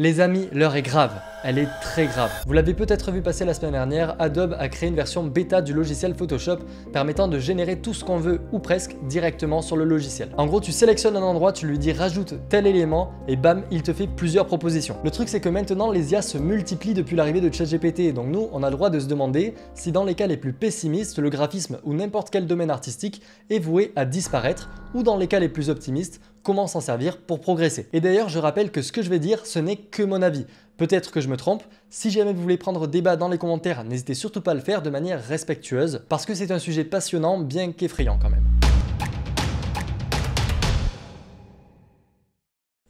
Les amis, l'heure est grave. Elle est très grave. Vous l'avez peut-être vu passer la semaine dernière, Adobe a créé une version bêta du logiciel Photoshop permettant de générer tout ce qu'on veut ou presque directement sur le logiciel. En gros, tu sélectionnes un endroit, tu lui dis rajoute tel élément et bam, il te fait plusieurs propositions. Le truc c'est que maintenant les IA se multiplient depuis l'arrivée de ChatGPT, donc nous on a le droit de se demander si dans les cas les plus pessimistes, le graphisme ou n'importe quel domaine artistique est voué à disparaître ou dans les cas les plus optimistes, comment s'en servir pour progresser. Et d'ailleurs, je rappelle que ce que je vais dire, ce n'est que mon avis. Peut-être que je me trompe. Si jamais vous voulez prendre débat dans les commentaires, n'hésitez surtout pas à le faire de manière respectueuse, parce que c'est un sujet passionnant, bien qu'effrayant quand même.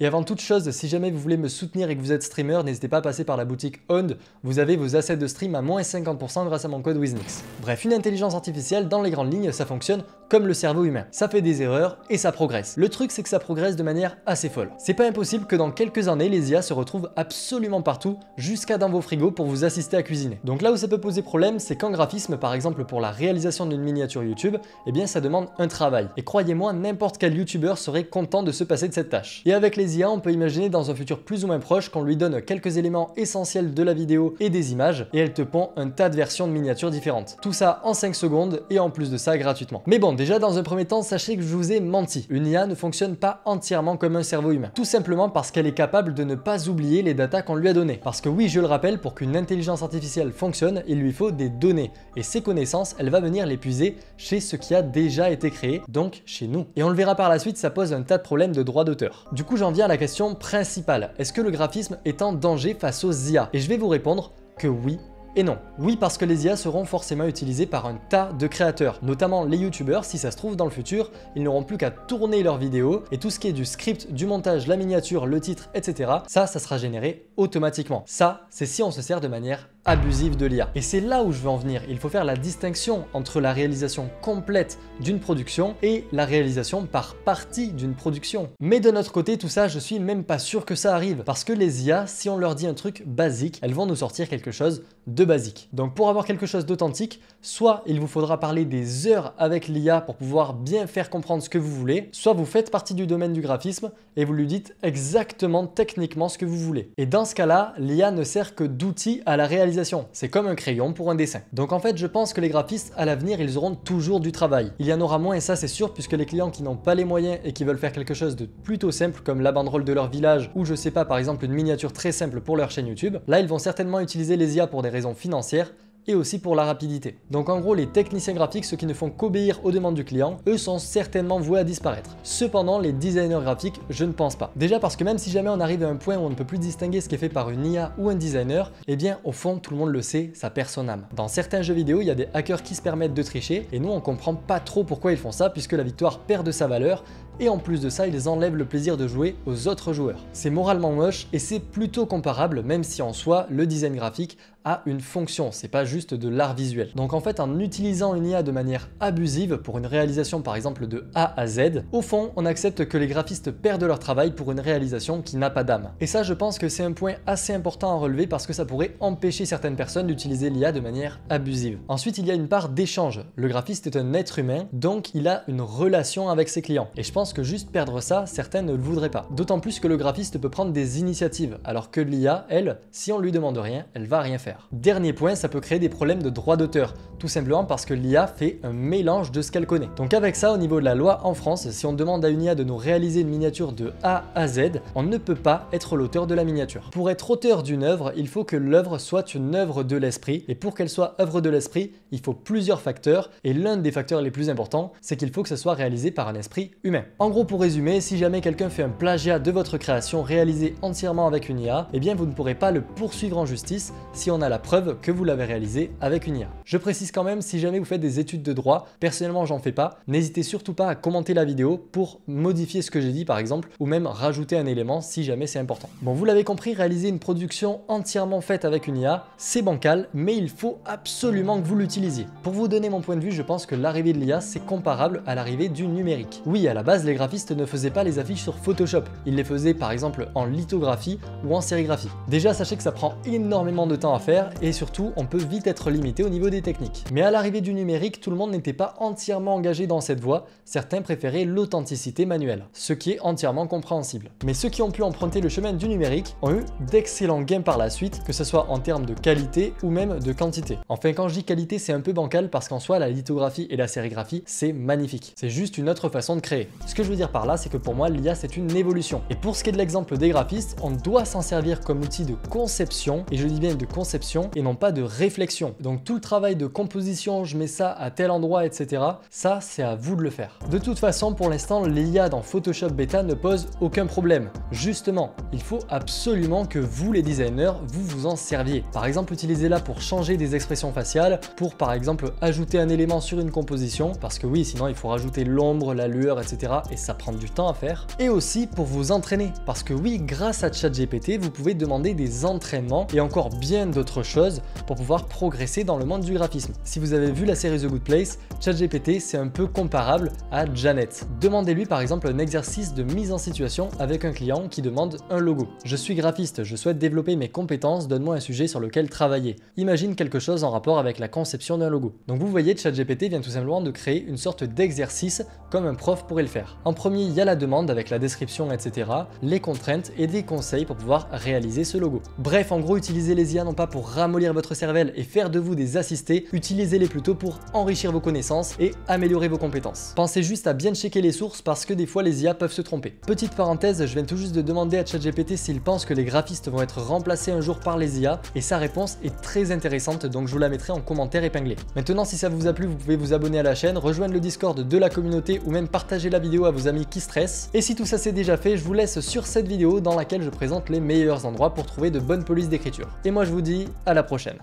Et avant toute chose, si jamais vous voulez me soutenir et que vous êtes streamer, n'hésitez pas à passer par la boutique Owned. Vous avez vos assets de stream à moins 50% grâce à mon code WizNix. Bref, une intelligence artificielle, dans les grandes lignes, ça fonctionne comme le cerveau humain. Ça fait des erreurs et ça progresse. Le truc, c'est que ça progresse de manière assez folle. C'est pas impossible que dans quelques années, les IA se retrouvent absolument partout, jusqu'à dans vos frigos pour vous assister à cuisiner. Donc là où ça peut poser problème, c'est qu'en graphisme, par exemple pour la réalisation d'une miniature YouTube, eh bien ça demande un travail. Et croyez-moi, n'importe quel YouTuber serait content de se passer de cette tâche. Et avec les IA, on peut imaginer dans un futur plus ou moins proche qu'on lui donne quelques éléments essentiels de la vidéo et des images, et elle te pond un tas de versions de miniatures différentes. Tout ça en 5 secondes, et en plus de ça, gratuitement. Mais bon, déjà dans un premier temps, sachez que je vous ai menti. Une IA ne fonctionne pas entièrement comme un cerveau humain. Tout simplement parce qu'elle est capable de ne pas oublier les datas qu'on lui a données. Parce que oui, je le rappelle, pour qu'une intelligence artificielle fonctionne, il lui faut des données. Et ces connaissances, elle va venir les puiser chez ce qui a déjà été créé, donc chez nous. Et on le verra par la suite, ça pose un tas de problèmes de droit d'auteur. Du coup, j'en viens à la question principale. Est-ce que le graphisme est en danger face aux IA? Et je vais vous répondre que oui. Et non. Oui, parce que les IA seront forcément utilisées par un tas de créateurs, notamment les youtubeurs. Si ça se trouve dans le futur, ils n'auront plus qu'à tourner leurs vidéos et tout ce qui est du script, du montage, la miniature, le titre, etc. Ça sera généré automatiquement. Ça, c'est si on se sert de manière abusive de l'IA. Et c'est là où je veux en venir. Il faut faire la distinction entre la réalisation complète d'une production et la réalisation par partie d'une production. Mais de notre côté, tout ça, je suis même pas sûr que ça arrive. Parce que les IA, si on leur dit un truc basique, elles vont nous sortir quelque chose de basique. Donc pour avoir quelque chose d'authentique, soit il vous faudra parler des heures avec l'IA pour pouvoir bien faire comprendre ce que vous voulez, soit vous faites partie du domaine du graphisme et vous lui dites exactement techniquement ce que vous voulez. Et dans ce cas-là, l'IA ne sert que d'outil à la réalisation. C'est comme un crayon pour un dessin. Donc en fait, je pense que les graphistes, à l'avenir, ils auront toujours du travail. Il y en aura moins et ça c'est sûr, puisque les clients qui n'ont pas les moyens et qui veulent faire quelque chose de plutôt simple comme la banderole de leur village ou je sais pas, par exemple une miniature très simple pour leur chaîne YouTube, là ils vont certainement utiliser les IA pour des raisons financières et aussi pour la rapidité. Donc en gros, les techniciens graphiques, ceux qui ne font qu'obéir aux demandes du client, eux sont certainement voués à disparaître. Cependant, les designers graphiques, je ne pense pas. Déjà parce que même si jamais on arrive à un point où on ne peut plus distinguer ce qui est fait par une IA ou un designer, eh bien au fond, tout le monde le sait, ça perd son âme. Dans certains jeux vidéo, il y a des hackers qui se permettent de tricher et nous on comprend pas trop pourquoi ils font ça puisque la victoire perd de sa valeur et en plus de ça, ils enlèvent le plaisir de jouer aux autres joueurs. C'est moralement moche et c'est plutôt comparable, même si en soi, le design graphique a une fonction, c'est pas juste de l'art visuel. Donc en fait, en utilisant une IA de manière abusive pour une réalisation par exemple de A à Z, au fond, on accepte que les graphistes perdent leur travail pour une réalisation qui n'a pas d'âme. Et ça, je pense que c'est un point assez important à relever parce que ça pourrait empêcher certaines personnes d'utiliser l'IA de manière abusive. Ensuite, il y a une part d'échange. Le graphiste est un être humain, donc il a une relation avec ses clients. Et je pense que juste perdre ça, certains ne le voudraient pas. D'autant plus que le graphiste peut prendre des initiatives, alors que l'IA, elle, si on lui demande rien, elle va rien faire. Dernier point, ça peut créer des problèmes de droit d'auteur, tout simplement parce que l'IA fait un mélange de ce qu'elle connaît. Donc avec ça, au niveau de la loi en France, si on demande à une IA de nous réaliser une miniature de A à Z, on ne peut pas être l'auteur de la miniature. Pour être auteur d'une œuvre, il faut que l'œuvre soit une œuvre de l'esprit, et pour qu'elle soit œuvre de l'esprit, il faut plusieurs facteurs, et l'un des facteurs les plus importants, c'est qu'il faut que ce soit réalisé par un esprit humain. En gros, pour résumer, si jamais quelqu'un fait un plagiat de votre création réalisée entièrement avec une IA, eh bien vous ne pourrez pas le poursuivre en justice si on a la preuve que vous l'avez réalisé avec une IA. Je précise quand même, si jamais vous faites des études de droit, personnellement j'en fais pas, n'hésitez surtout pas à commenter la vidéo pour modifier ce que j'ai dit par exemple, ou même rajouter un élément si jamais c'est important. Bon, vous l'avez compris, réaliser une production entièrement faite avec une IA, c'est bancal, mais il faut absolument que vous l'utilisiez. Pour vous donner mon point de vue, je pense que l'arrivée de l'IA, c'est comparable à l'arrivée du numérique. Oui, à la base, les graphistes ne faisaient pas les affiches sur Photoshop, ils les faisaient par exemple en lithographie ou en sérigraphie. Déjà, sachez que ça prend énormément de temps à faire faire et surtout on peut vite être limité au niveau des techniques. Mais à l'arrivée du numérique, tout le monde n'était pas entièrement engagé dans cette voie, certains préféraient l'authenticité manuelle, ce qui est entièrement compréhensible. Mais ceux qui ont pu emprunter le chemin du numérique ont eu d'excellents gains par la suite, que ce soit en termes de qualité ou même de quantité. Enfin, quand je dis qualité, c'est un peu bancal parce qu'en soi la lithographie et la sérigraphie c'est magnifique, c'est juste une autre façon de créer. Ce que je veux dire par là, c'est que pour moi l'IA c'est une évolution. Et pour ce qui est de l'exemple des graphistes, on doit s'en servir comme outil de conception, et je dis bien de conception et non pas de réflexion. Donc tout le travail de composition, je mets ça à tel endroit, etc. ça c'est à vous de le faire. De toute façon, pour l'instant, l'IA dans Photoshop Beta ne pose aucun problème. Justement, il faut absolument que vous les designers, vous en serviez. Par exemple, utilisez-la pour changer des expressions faciales, pour par exemple ajouter un élément sur une composition, parce que oui, sinon il faut rajouter l'ombre, la lueur, etc. et ça prend du temps à faire. Et aussi pour vous entraîner, parce que oui, grâce à ChatGPT, vous pouvez demander des entraînements et encore bien d'autres choses pour pouvoir progresser dans le monde du graphisme. Si vous avez vu la série The Good Place, ChatGPT c'est un peu comparable à Janet. Demandez-lui par exemple un exercice de mise en situation avec un client qui demande un logo. Je suis graphiste, je souhaite développer mes compétences, donne-moi un sujet sur lequel travailler. Imagine quelque chose en rapport avec la conception d'un logo. Donc vous voyez, ChatGPT vient tout simplement de créer une sorte d'exercice comme un prof pourrait le faire. En premier, il y a la demande avec la description, etc., les contraintes et des conseils pour pouvoir réaliser ce logo. Bref, en gros, utilisez les IA non pas pour ramollir votre cervelle et faire de vous des assistés, utilisez-les plutôt pour enrichir vos connaissances et améliorer vos compétences. Pensez juste à bien checker les sources parce que des fois les IA peuvent se tromper. Petite parenthèse, je viens tout juste de demander à ChatGPT s'il pense que les graphistes vont être remplacés un jour par les IA et sa réponse est très intéressante, donc je vous la mettrai en commentaire épinglé. Maintenant, si ça vous a plu, vous pouvez vous abonner à la chaîne, rejoindre le Discord de la communauté ou même partager la vidéo à vos amis qui stressent. Et si tout ça c'est déjà fait, je vous laisse sur cette vidéo dans laquelle je présente les meilleurs endroits pour trouver de bonnes polices d'écriture. Et moi je vous dis à la prochaine.